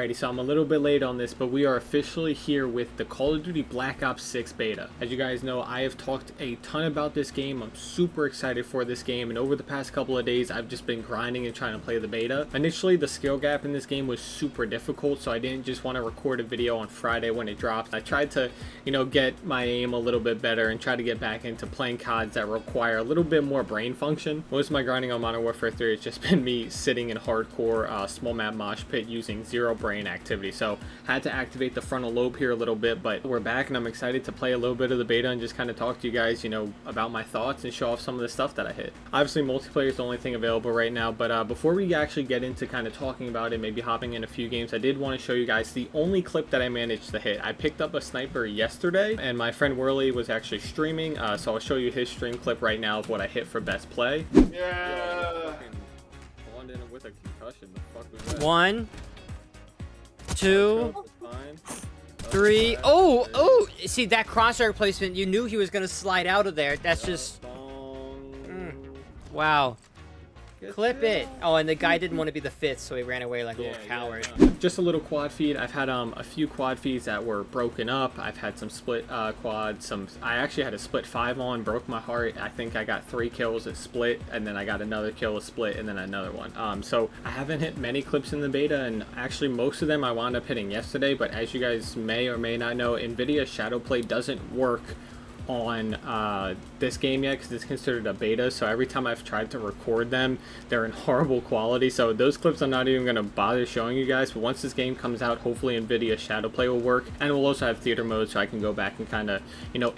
Alrighty, so I'm a little bit late on this, but we are officially here with the Call of Duty Black Ops 6 beta. As you guys know, I have talked a ton about this game. I'm super excited for this game, and over the past couple of days, I've just been grinding and trying to play the beta. Initially, the skill gap in this game was super difficult, so I didn't just want to record a video on Friday when it dropped. I tried to, get my aim a little bit better and try to get back into playing CODs that require a little bit more brain function. Most of my grinding on Modern Warfare 3 has just been me sitting in hardcore small map mosh pit using zero brain activity, so had to activate the frontal lobe here a little bit. But we're back and I'm excited to play a little bit of the beta and just kind of talk to you guys about my thoughts and show off some of the stuff that I hit. Obviously multiplayer is the only thing available right now, but before we actually get into kind of talking about it, maybe hopping in a few games, I did want to show you guys the only clip that I managed to hit. I picked up a sniper yesterday and my friend Worley was actually streaming, so I'll show you his stream clip right now of what I hit for best play. Yeah. With a concussion. The fuck was that? 1, 2, 3. Oh! See that crosshair placement? You knew he was gonna slide out of there. That's just. Wow. Clip it. Oh, and the guy didn't want to be the fifth, so he ran away like a little coward. Just a little quad feed. I've had a few quad feeds that were broken up. I've had some split quads. I actually had a split 5 on, broke my heart. I think I got 3 kills at split, and then I got another kill at split, and then another one. So I haven't hit many clips in the beta, and actually most of them I wound up hitting yesterday. But as you guys may or may not know, NVIDIA Shadowplay doesn't work on this game yet because it's considered a beta, so every time I've tried to record them, they're in horrible quality. So those clips I'm not even going to bother showing you guys, but once this game comes out, hopefully NVIDIA Shadowplay will work, and we'll also have theater mode so I can go back and kind of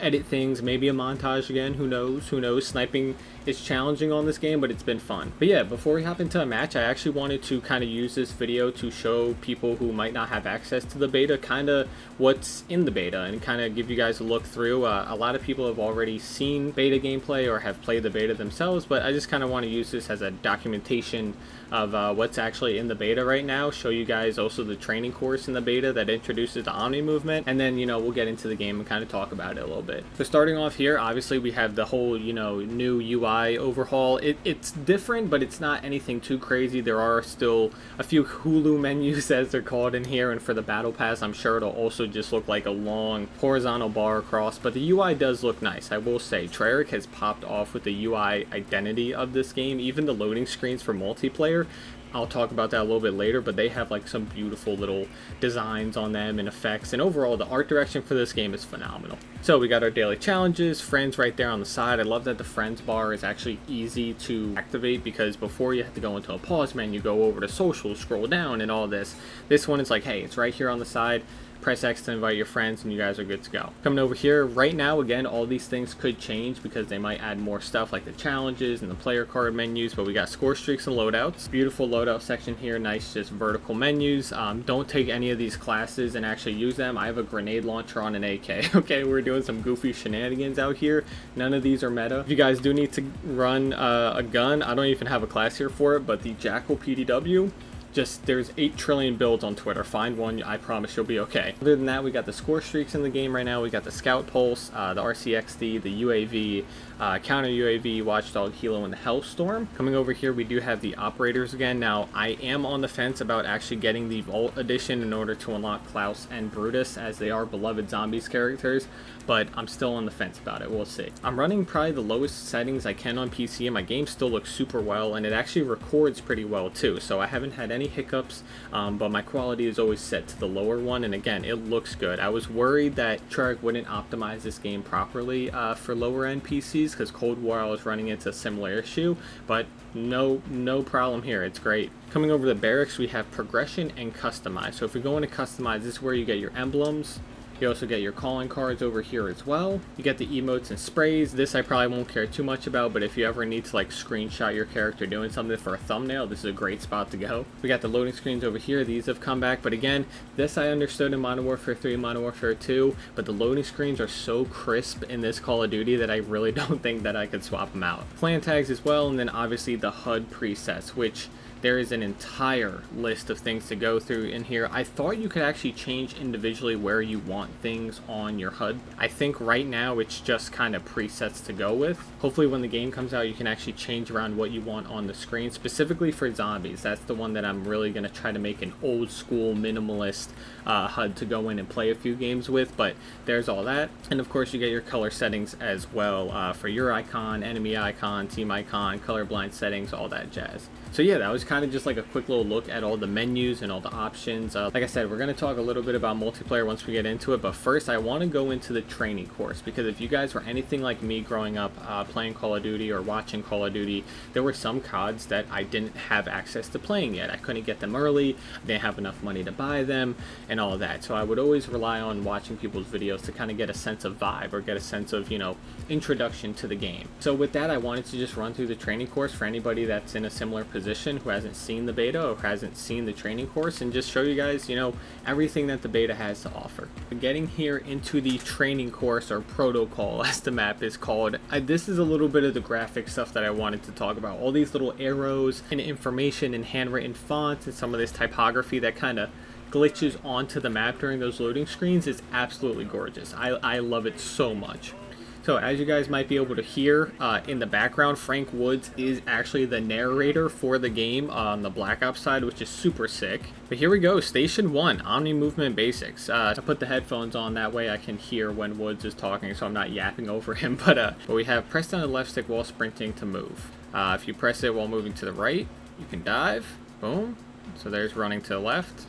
edit things, maybe a montage again, who knows. Sniping is challenging on this game, but it's been fun. But yeah, before we hop into a match, I actually wanted to kind of use this video to show people who might not have access to the beta kind of what's in the beta and kind of give you guys a look through. A lot of people have already seen beta gameplay or have played the beta themselves, but I just kind of want to use this as a documentation of what's actually in the beta right now, show you guys also the training course in the beta that introduces the Omni movement, and then we'll get into the game and kind of talk about it a little bit. So starting off here, obviously we have the whole new UI overhaul. It's different, but it's not anything too crazy. There are still a few Hulu menus as they're called in here, and for the battle pass I'm sure it'll also just look like a long horizontal bar across, but the UI does look nice. I will say Treyarch has popped off with the UI identity of this game. Even the loading screens for multiplayer, I'll talk about that a little bit later, but they have like some beautiful little designs on them and effects, and overall the art direction for this game is phenomenal. So we got our daily challenges, friends right there on the side. I love that the friends bar is actually easy to activate, because before you have to go into a pause menu, go over to social, scroll down and all this. This one is like, hey, it's right here on the side. Press X to invite your friends and you guys are good to go. Coming over here right now, again, all these things could change because they might add more stuff like the challenges and the player card menus, but we got score streaks and loadouts. Beautiful loadout section here, nice just vertical menus. Don't take any of these classes and actually use them. I have a grenade launcher on an AK. Okay, we're doing some goofy shenanigans out here. None of these are meta. If you guys do need to run a gun, I don't even have a class here for it, but the Jackal PDW, there's 8 trillion builds on Twitter. Find one, I promise you'll be okay. Other than that, we got the score streaks in the game right now. We got the Scout Pulse, the RCXD, the UAV, Counter UAV, Watchdog, Helo, and the Hellstorm. Coming over here, we do have the operators again. Now, I am on the fence about actually getting the Vault Edition in order to unlock Klaus and Brutus, as they are beloved zombies characters, but I'm still on the fence about it. We'll see. I'm running probably the lowest settings I can on PC, and my game still looks super well, and it actually records pretty well too, so I haven't had any hiccups, but my quality is always set to the lower one, and again, it looks good. I was worried that Treyarch wouldn't optimize this game properly for lower end PCs, because Cold War I was running into a similar issue, but no problem here. It's great. Coming over to the barracks, we have progression and customize. So if we go into customize, this is where you get your emblems. You also get your calling cards over here as well. You get the emotes and sprays. This I probably won't care too much about, but if you ever need to like screenshot your character doing something for a thumbnail, this is a great spot to go. We got the loading screens over here. These have come back, but again, this I understood in Modern Warfare 3 and Modern Warfare 2, but the loading screens are so crisp in this Call of Duty that I really don't think that I could swap them out. Clan tags as well, and then obviously the HUD presets, which there is an entire list of things to go through in here. I thought you could actually change individually where you want things on your HUD. I think right now it's just kind of presets to go with. Hopefully when the game comes out, you can actually change around what you want on the screen, specifically for zombies. That's the one that I'm really going to try to make an old school minimalist HUD to go in and play a few games with, but there's all that. And of course you get your color settings as well for your icon, enemy icon, team icon, colorblind settings, all that jazz. So yeah, that was kind of just like a quick little look at all the menus and all the options. Like I said, we're going to talk a little bit about multiplayer once we get into it, but first I want to go into the training course, because if you guys were anything like me growing up playing Call of Duty or watching Call of Duty, there were some CODs that I didn't have access to playing yet. I couldn't get them early, I didn't have enough money to buy them, and all of that. So I would always rely on watching people's videos to kind of get a sense of vibe or get a sense of, you know, introduction to the game. So with that, I wanted to just run through the training course for anybody that's in a similar position who hasn't seen the beta or hasn't seen the training course, and just show you guys, you know, everything that the beta has to offer. Getting here into the training course, or protocol as the map is called, this is a little bit of the graphic stuff that I wanted to talk about. All these little arrows and information and handwritten fonts and some of this typography that kind of glitches onto the map during those loading screens is absolutely gorgeous. I love it so much. So as you guys might be able to hear in the background, Frank Woods is actually the narrator for the game on the Black Ops side, which is super sick. But here we go, Station 1, Omni Movement Basics. I put the headphones on, that way I can hear when Woods is talking so I'm not yapping over him. But we have press down the left stick while sprinting to move. If you press it while moving to the right, you can dive. Boom. So there's running to the left.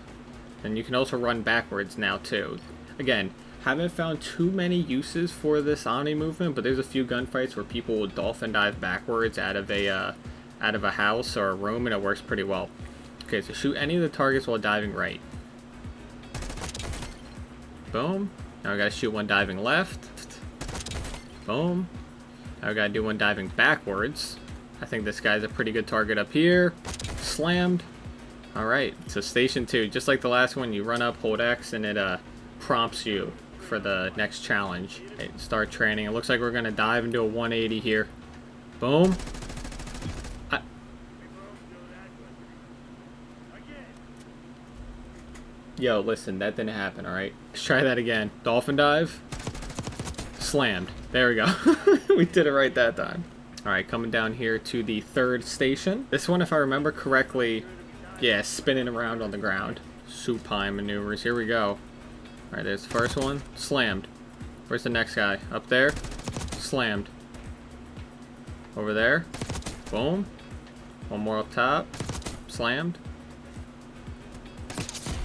And you can also run backwards now too. Again, haven't found too many uses for this Omni movement, but there's a few gunfights where people will dolphin dive backwards out of a house or a room, and it works pretty well. Okay, so shoot any of the targets while diving right. Boom. Now we gotta shoot one diving left. Boom. Now we gotta do one diving backwards. I think this guy's a pretty good target up here. Slammed. Alright, so Station 2, just like the last one, you run up, hold X, and it prompts you for the next challenge. Okay, start training. It looks like we're gonna dive and do a 180 here. Boom. Yo, listen, that didn't happen, alright? Let's try that again. Dolphin dive. Slammed. There we go. We did it right that time. Alright, coming down here to the third station. This one, if I remember correctly, yeah, spinning around on the ground. Supine maneuvers. Here we go. Alright, there's the first one. Slammed. Where's the next guy? Up there. Slammed. Over there. Boom. One more up top. Slammed.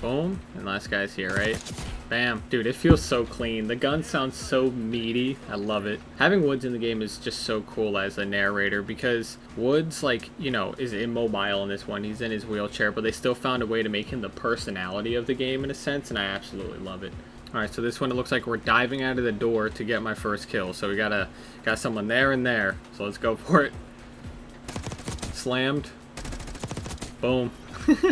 Boom. And last guy's here, right? Bam. Dude, it feels so clean. The gun sounds so meaty. I love it. Having Woods in the game is just so cool as a narrator, because Woods, like, you know, is immobile in this one. He's in his wheelchair, but they still found a way to make him the personality of the game in a sense, and I absolutely love it. Alright, so this one, it looks like we're diving out of the door to get my first kill. So we got someone there and there. So let's go for it. Slammed. Boom.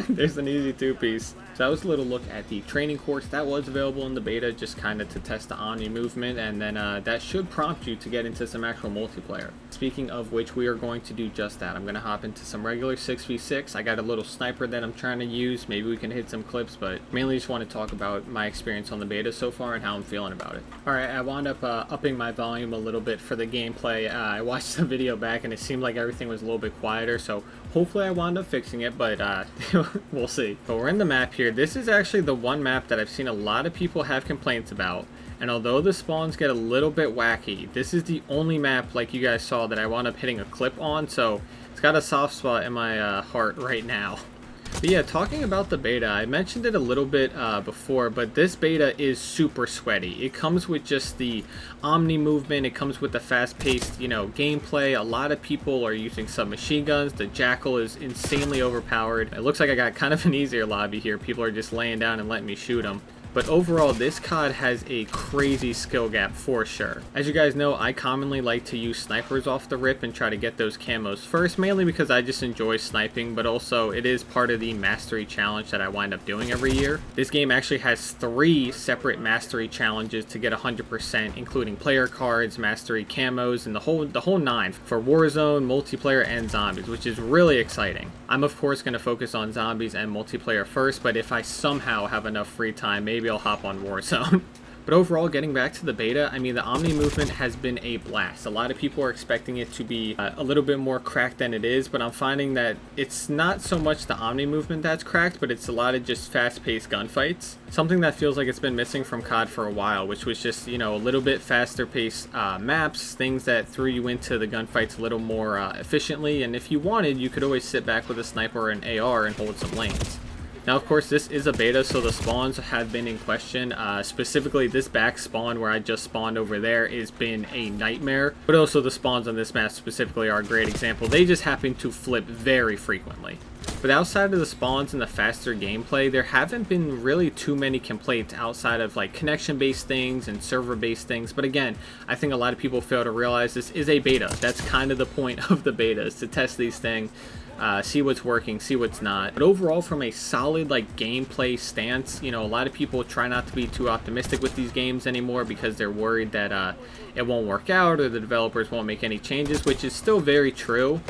There's an easy two-piece. So that was a little look at the training course that was available in the beta, just kind of to test the Omni movement, and then that should prompt you to get into some actual multiplayer. Speaking of which, we are going to do just that. I'm going to hop into some regular 6v6. I got a little sniper that I'm trying to use. Maybe we can hit some clips, but mainly just want to talk about my experience on the beta so far and how I'm feeling about it. Alright, I wound up upping my volume a little bit for the gameplay. I watched the video back and it seemed like everything was a little bit quieter, so hopefully I wound up fixing it, but we'll see. But we're in the map here. This is actually the one map that I've seen a lot of people have complaints about, and although the spawns get a little bit wacky, this is the only map, like you guys saw, that I wound up hitting a clip on, so it's got a soft spot in my heart right now. But yeah, talking about the beta, I mentioned it a little bit before, but this beta is super sweaty. It comes with just the Omni movement, it comes with the fast-paced, you know, gameplay. A lot of people are using submachine guns. The Jackal is insanely overpowered. It looks like I got kind of an easier lobby here. People are just laying down and letting me shoot them. but overall this COD has a crazy skill gap for sure. As you guys know, I commonly like to use snipers off the rip and try to get those camos first, mainly because I just enjoy sniping, but also it is part of the mastery challenge that I wind up doing every year. This game actually has 3 separate mastery challenges to get 100%, including player cards, mastery camos, and the whole 9 for Warzone, multiplayer, and zombies, which is really exciting. I'm of course going to focus on zombies and multiplayer first, but if I somehow have enough free time, maybe I'll hop on Warzone. But overall, getting back to the beta, I mean, the Omni movement has been a blast. A lot of people are expecting it to be a little bit more cracked than it is, but I'm finding that it's not so much the Omni movement that's cracked, but it's a lot of just fast-paced gunfights. Something that feels like it's been missing from COD for a while, which was just, you know, a little bit faster-paced maps, things that threw you into the gunfights a little more efficiently, and if you wanted, you could always sit back with a sniper or an AR and hold some lanes. Now, of course, this is a beta, so the spawns have been in question. Specifically, this back spawn where I just spawned over there has been a nightmare. But also, the spawns on this map specifically are a great example. They just happen to flip very frequently. But outside of the spawns and the faster gameplay, there haven't been really too many complaints outside of like connection-based things and server-based things. But again, I think a lot of people fail to realize this is a beta. That's kind of the point of the beta, is to test these things. See what's working, see what's not. But overall, from a solid like gameplay stance, you know, a lot of people try not to be too optimistic with these games anymore because they're worried that it won't work out or the developers won't make any changes, which is still very true.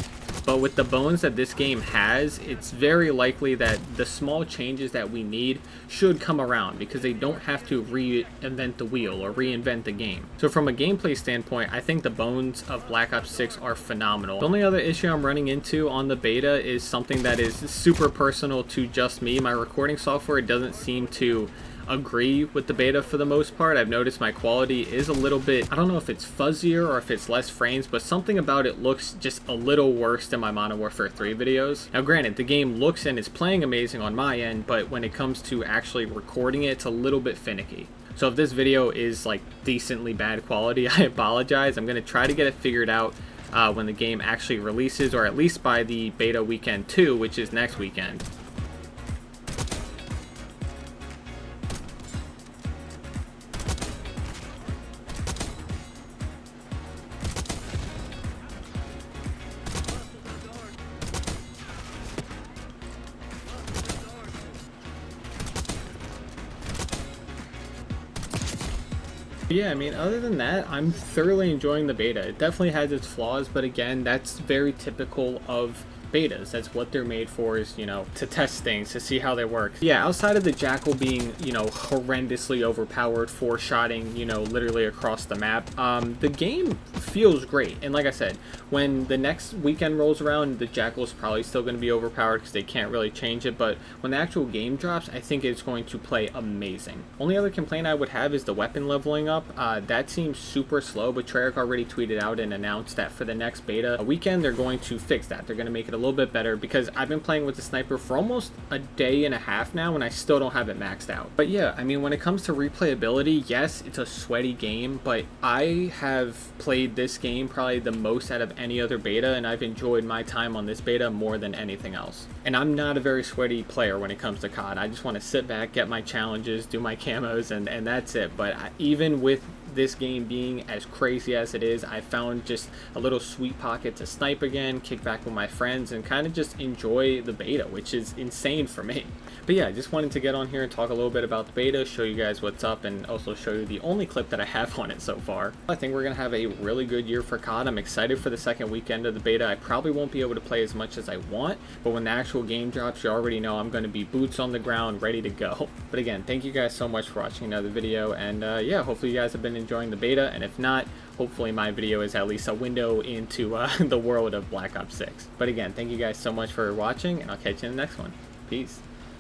But with the bones that this game has, it's very likely that the small changes that we need should come around because they don't have to reinvent the wheel or reinvent the game. So from a gameplay standpoint, I think the bones of Black Ops 6 are phenomenal. The only other issue I'm running into on the beta is something that is super personal to just me. My recording software doesn't seem to agree with the beta for the most part. I've noticed my quality is a little bit, I don't know if it's fuzzier or if it's less frames, but something about it looks just a little worse than my Modern Warfare 3 videos. Now granted, the game looks and is playing amazing on my end, but when it comes to actually recording it, it's a little bit finicky. So if this video is like decently bad quality, I apologize. I'm going to try to get it figured out when the game actually releases, or at least by the beta weekend 2, which is next weekend. Yeah, I mean, other than that, I'm thoroughly enjoying the beta. It definitely has its flaws, but again, that's very typical of betas. That's what they're made for, is, you know, to test things, to see how they work. Yeah, outside of the Jackal being, you know, horrendously overpowered, four-shotting, you know, literally across the map, the game feels great. And like I said, when the next weekend rolls around, the Jackal is probably still going to be overpowered because they can't really change it, but when the actual game drops, I think it's going to play amazing. Only other complaint I would have is the weapon leveling up. That seems super slow, but Treyarch already tweeted out and announced that for the next beta weekend, they're going to fix that. They're going to make it a little bit better, because I've been playing with the sniper for almost a day and a half now and I still don't have it maxed out. But yeah, I mean, when it comes to replayability, yes, it's a sweaty game, but I have played this game probably the most out of any other beta, and I've enjoyed my time on this beta more than anything else. And I'm not a very sweaty player when it comes to COD. I just want to sit back, get my challenges, do my camos, and that's it. But even with this game being as crazy as it is, I found just a little sweet pocket to snipe again, kick back with my friends, and kind of just enjoy the beta, which is insane for me. But yeah, I just wanted to get on here and talk a little bit about the beta, show you guys what's up, and also show you the only clip that I have on it so far. I think we're going to have a really good year for COD. I'm excited for the second weekend of the beta. I probably won't be able to play as much as I want, but when the actual game drops, you already know I'm going to be boots on the ground, ready to go. But again, thank you guys so much for watching another video, and yeah, hopefully you guys have been enjoying the beta, and if not, hopefully my video is at least a window into the world of Black Ops 6. But again, thank you guys so much for watching, and I'll catch you in the next one. Peace.